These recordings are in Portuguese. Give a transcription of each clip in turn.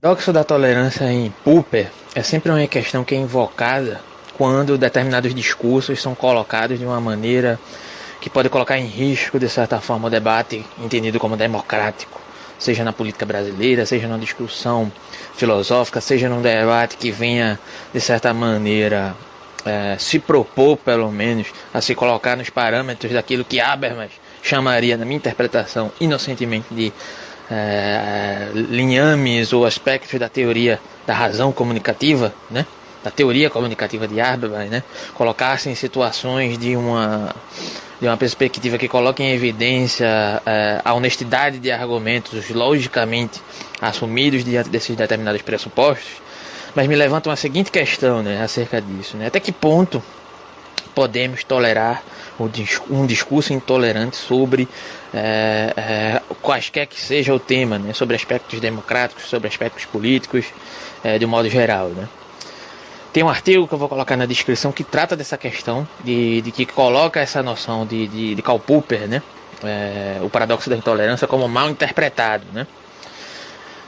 Paradoxo da tolerância em Popper é sempre uma questão que é invocada quando determinados discursos são colocados de uma maneira que pode colocar em risco, de certa forma, o debate entendido como democrático, seja na política brasileira, seja numa discussão filosófica, seja num debate que venha, de certa maneira, se propor, pelo menos, a se colocar nos parâmetros daquilo que Habermas chamaria, na minha interpretação, inocentemente de linhames ou aspectos da teoria da razão comunicativa, né? Da teoria comunicativa de Habermas, né? Colocar-se em situações de uma perspectiva que coloque em evidência a honestidade de argumentos logicamente assumidos diante desses determinados pressupostos, mas me levanta uma seguinte questão, né, acerca disso, né? Até que ponto podemos tolerar um discurso intolerante sobre quaisquer que seja o tema, né? Sobre aspectos democráticos, sobre aspectos políticos, de um modo geral, né? Tem um artigo que eu vou colocar na descrição que trata dessa questão, de que coloca essa noção de Karl Popper, né? O paradoxo da intolerância como mal interpretado, né?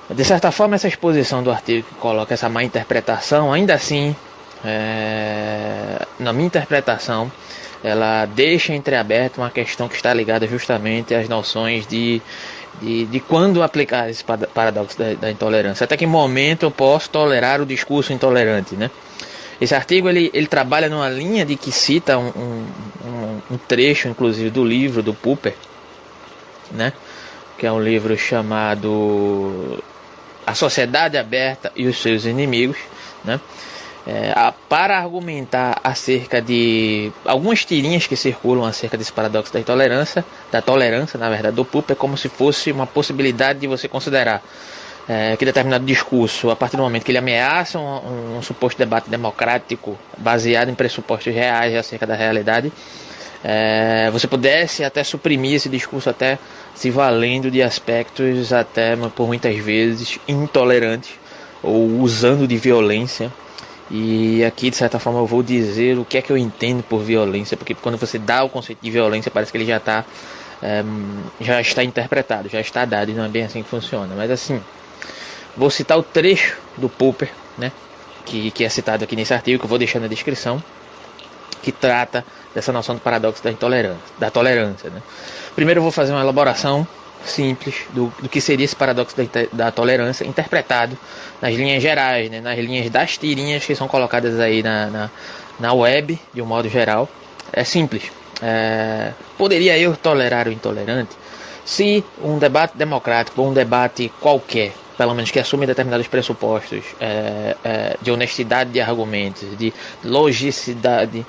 De certa forma, essa exposição do artigo que coloca essa má interpretação, ainda assim, na minha interpretação, ela deixa entreaberta uma questão que está ligada justamente às noções de quando aplicar esse paradoxo da intolerância. Até que momento eu posso tolerar o discurso intolerante, né? Esse artigo ele trabalha numa linha de que cita um trecho, inclusive, do livro do Popper, né? Que é um livro chamado A Sociedade Aberta e os Seus Inimigos, né? Para argumentar acerca de algumas tirinhas que circulam acerca desse paradoxo da tolerância, na verdade, do Popper, como se fosse uma possibilidade de você considerar que determinado discurso, a partir do momento que ele ameaça um suposto debate democrático baseado em pressupostos reais acerca da realidade, você pudesse até suprimir esse discurso, até se valendo de aspectos até por muitas vezes intolerantes ou usando de violência. E aqui, de certa forma, eu vou dizer o que é que eu entendo por violência, porque quando você dá o conceito de violência, parece que ele já está interpretado, já está dado, e não é bem assim que funciona. Mas assim, vou citar o trecho do Popper, né, que é citado aqui nesse artigo, que eu vou deixar na descrição, que trata dessa noção do paradoxo da tolerância, né. Primeiro eu vou fazer uma elaboração simples do que seria esse paradoxo da tolerância, interpretado nas linhas gerais, né, nas linhas das tirinhas que são colocadas aí na web, de um modo geral. É simples. Poderia eu tolerar o intolerante se um debate democrático ou um debate qualquer, pelo menos que assume determinados pressupostos de honestidade de argumentos, de logicidade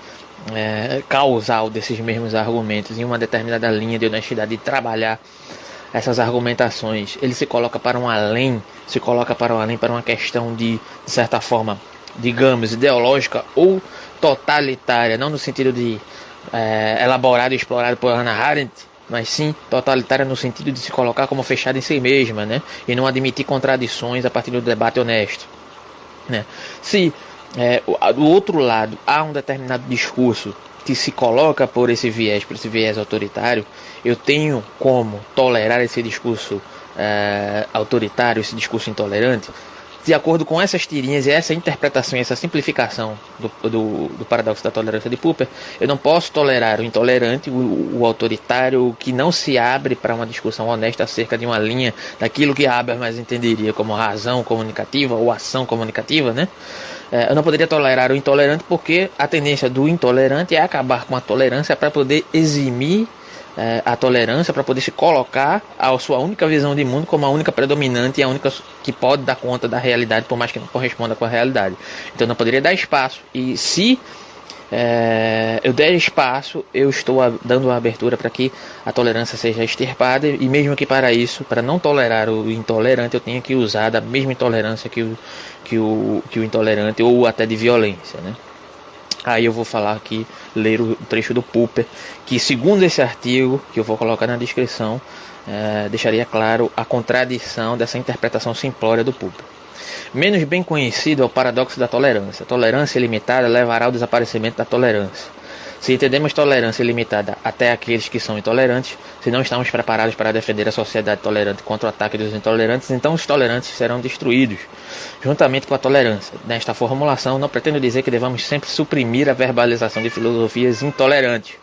causal desses mesmos argumentos em uma determinada linha de honestidade, de trabalhar essas argumentações, ele se coloca para um além, para uma questão de certa forma, digamos, ideológica ou totalitária, não no sentido de elaborado e explorado por Hannah Arendt, mas sim totalitária no sentido de se colocar como fechada em si mesma, né? E não admitir contradições a partir do debate honesto, né? Se do outro lado há um determinado discurso que se coloca por esse viés autoritário, eu tenho como tolerar esse discurso autoritário, esse discurso intolerante, de acordo com essas tirinhas e essa interpretação e essa simplificação do paradoxo da tolerância de Popper. Eu não posso tolerar o intolerante, o autoritário, que não se abre para uma discussão honesta acerca de uma linha daquilo que Habermas entenderia como razão comunicativa ou ação comunicativa, né? Eu não poderia tolerar o intolerante, porque a tendência do intolerante é acabar com a tolerância para poder eximir a tolerância, para poder se colocar a sua única visão de mundo como a única predominante e a única que pode dar conta da realidade, por mais que não corresponda com a realidade. Então eu não poderia dar espaço, e se eu der espaço, eu estou dando uma abertura para que a tolerância seja extirpada, e mesmo que para isso, para não tolerar o intolerante, eu tenha que usar da mesma intolerância que o intolerante, ou até de violência, né? Aí eu vou falar aqui, ler o trecho do Popper, que segundo esse artigo, que eu vou colocar na descrição, deixaria claro a contradição dessa interpretação simplória do Popper. Menos bem conhecido é o paradoxo da tolerância. A tolerância ilimitada levará ao desaparecimento da tolerância. Se entendemos tolerância limitada até aqueles que são intolerantes, se não estamos preparados para defender a sociedade tolerante contra o ataque dos intolerantes, então os tolerantes serão destruídos, juntamente com a tolerância. Nesta formulação, não pretendo dizer que devamos sempre suprimir a verbalização de filosofias intolerantes,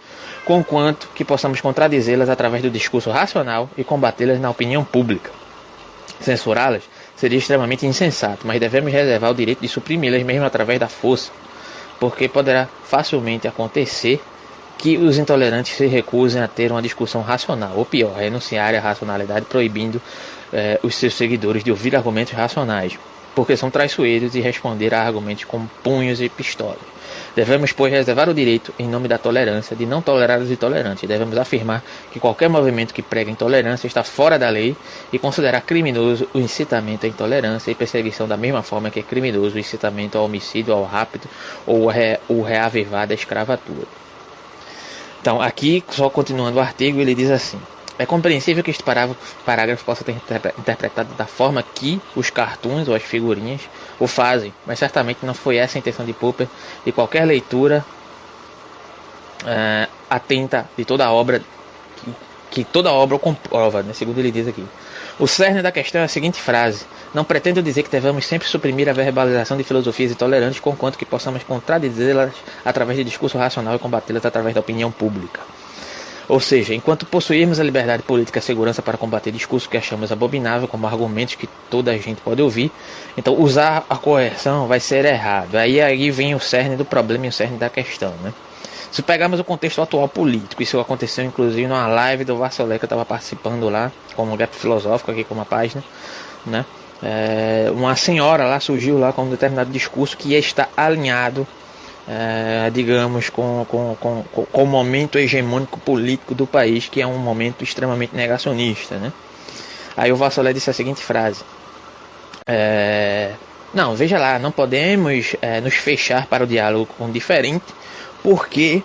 conquanto que possamos contradizê-las através do discurso racional e combatê-las na opinião pública. Censurá-las seria extremamente insensato, mas devemos reservar o direito de suprimi-las mesmo através da força, porque poderá facilmente acontecer que os intolerantes se recusem a ter uma discussão racional, ou pior, renunciarem à racionalidade, proibindo os seus seguidores de ouvir argumentos racionais, porque são traiçoeiros e responder a argumentos com punhos e pistolas. Devemos, pois, reservar o direito, em nome da tolerância, de não tolerar os intolerantes. Devemos afirmar que qualquer movimento que prega intolerância está fora da lei e considerar criminoso o incitamento à intolerância e perseguição da mesma forma que é criminoso o incitamento ao homicídio, ao rapto ou o reavivar da escravatura. Então, aqui, só continuando o artigo, ele diz assim: é compreensível que este parágrafo possa ter interpretado da forma que os cartoons ou as figurinhas o fazem, mas certamente não foi essa a intenção de Popper, e qualquer leitura atenta de toda a obra, que toda a obra o comprova, né, segundo ele diz aqui. O cerne da questão é a seguinte frase: não pretendo dizer que devemos sempre suprimir a verbalização de filosofias intolerantes, conquanto que possamos contradizê-las através de discurso racional e combatê-las através da opinião pública. Ou seja, enquanto possuirmos a liberdade política e a segurança para combater discursos que achamos abominável como argumentos que toda a gente pode ouvir, então usar a coerção vai ser errado. Aí vem o cerne do problema e o cerne da questão, né? Se pegarmos o contexto atual político, isso aconteceu inclusive numa live do Vassolé que eu estava participando lá, como um gap filosófico aqui com uma página, né? Uma senhora lá surgiu lá com um determinado discurso que está alinhado, digamos, com o momento hegemônico político do país, que é um momento extremamente negacionista, né? Aí o Vassolé disse a seguinte frase: não, veja lá, não podemos nos fechar para o diálogo com o diferente, porque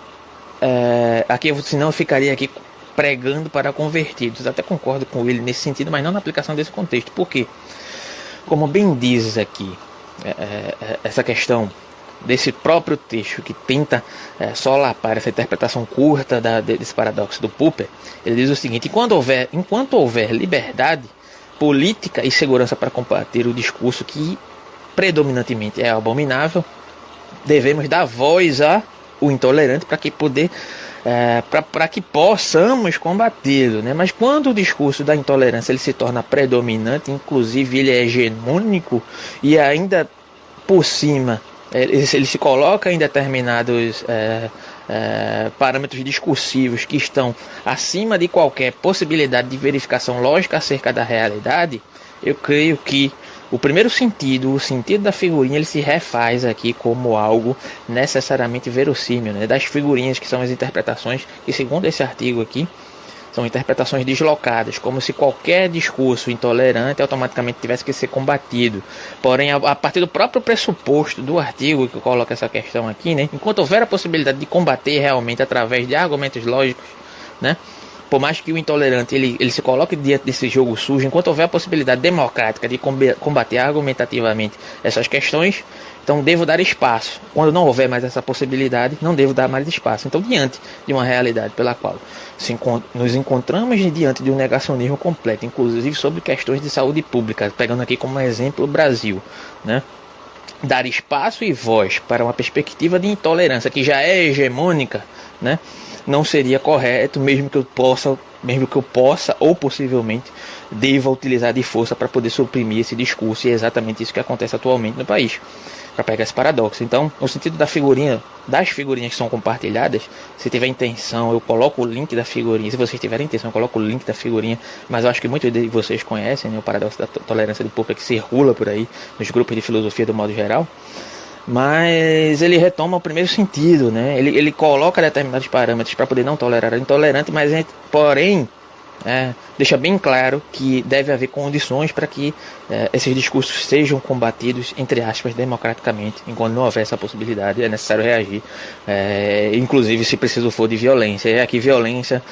aqui, senão eu ficaria aqui pregando para convertidos. Até concordo com ele nesse sentido, mas não na aplicação desse contexto. Por quê? Como bem dizes aqui, essa questão desse próprio texto que tenta solapar essa interpretação curta desse paradoxo do Popper, ele diz o seguinte: enquanto houver liberdade política e segurança para combater o discurso que predominantemente é abominável, devemos dar voz ao intolerante para que possamos combatê-lo, né? Mas quando o discurso da intolerância ele se torna predominante, inclusive ele é hegemônico e ainda por cima ele se coloca em determinados parâmetros discursivos que estão acima de qualquer possibilidade de verificação lógica acerca da realidade, eu creio que o primeiro sentido, o sentido da figurinha, ele se refaz aqui como algo necessariamente verossímil, né? Das figurinhas, que são as interpretações, que segundo esse artigo aqui, são interpretações deslocadas, como se qualquer discurso intolerante automaticamente tivesse que ser combatido. Porém, a partir do próprio pressuposto do artigo que coloca essa questão aqui, né? Enquanto houver a possibilidade de combater realmente através de argumentos lógicos, né? Por mais que o intolerante ele se coloque diante desse jogo sujo, enquanto houver a possibilidade democrática de combater argumentativamente essas questões, então devo dar espaço. Quando não houver mais essa possibilidade, não devo dar mais espaço. Então, diante de uma realidade pela qual nos encontramos diante de um negacionismo completo, inclusive sobre questões de saúde pública, pegando aqui como exemplo o Brasil, né? Dar espaço e voz para uma perspectiva de intolerância que já é hegemônica, né? Não seria correto, mesmo que eu possa ou possivelmente deva utilizar de força para poder suprimir esse discurso, e é exatamente isso que acontece atualmente no país, para pegar esse paradoxo. Então, no sentido das figurinhas que são compartilhadas, se tiver intenção, eu coloco o link da figurinha. Se vocês tiverem intenção, eu coloco o link da figurinha, mas eu acho que muitos de vocês conhecem, né, o paradoxo da tolerância de Popper, que circula por aí nos grupos de filosofia do modo geral. Mas ele retoma o primeiro sentido, né? Ele coloca determinados parâmetros para poder não tolerar o intolerante, mas porém, deixa bem claro que deve haver condições para que esses discursos sejam combatidos, entre aspas, democraticamente. Enquanto não houver essa possibilidade, é necessário reagir, inclusive se preciso for de violência. E aqui violência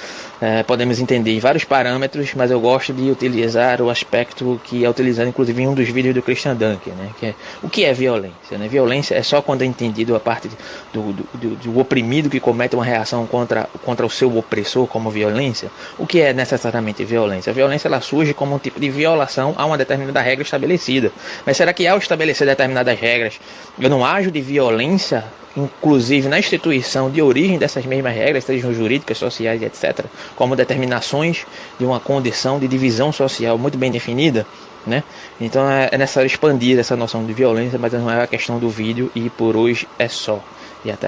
podemos entender em vários parâmetros, mas eu gosto de utilizar o aspecto que é utilizado inclusive em um dos vídeos do Christian Dunker, né? Que é, o que é violência? Né? Violência é só quando é entendido a parte do oprimido que comete uma reação contra o seu opressor como violência. O que é necessariamente violência? A violência ela surge como um tipo de violação a uma determinada regra estabelecida. Mas será que ao estabelecer determinadas regras eu não ajo de violência, inclusive na instituição de origem dessas mesmas regras, sejam jurídicas, sociais, etc., como determinações de uma condição de divisão social muito bem definida, né? Então é necessário expandir essa noção de violência, mas não é a questão do vídeo, e por hoje é só. E até a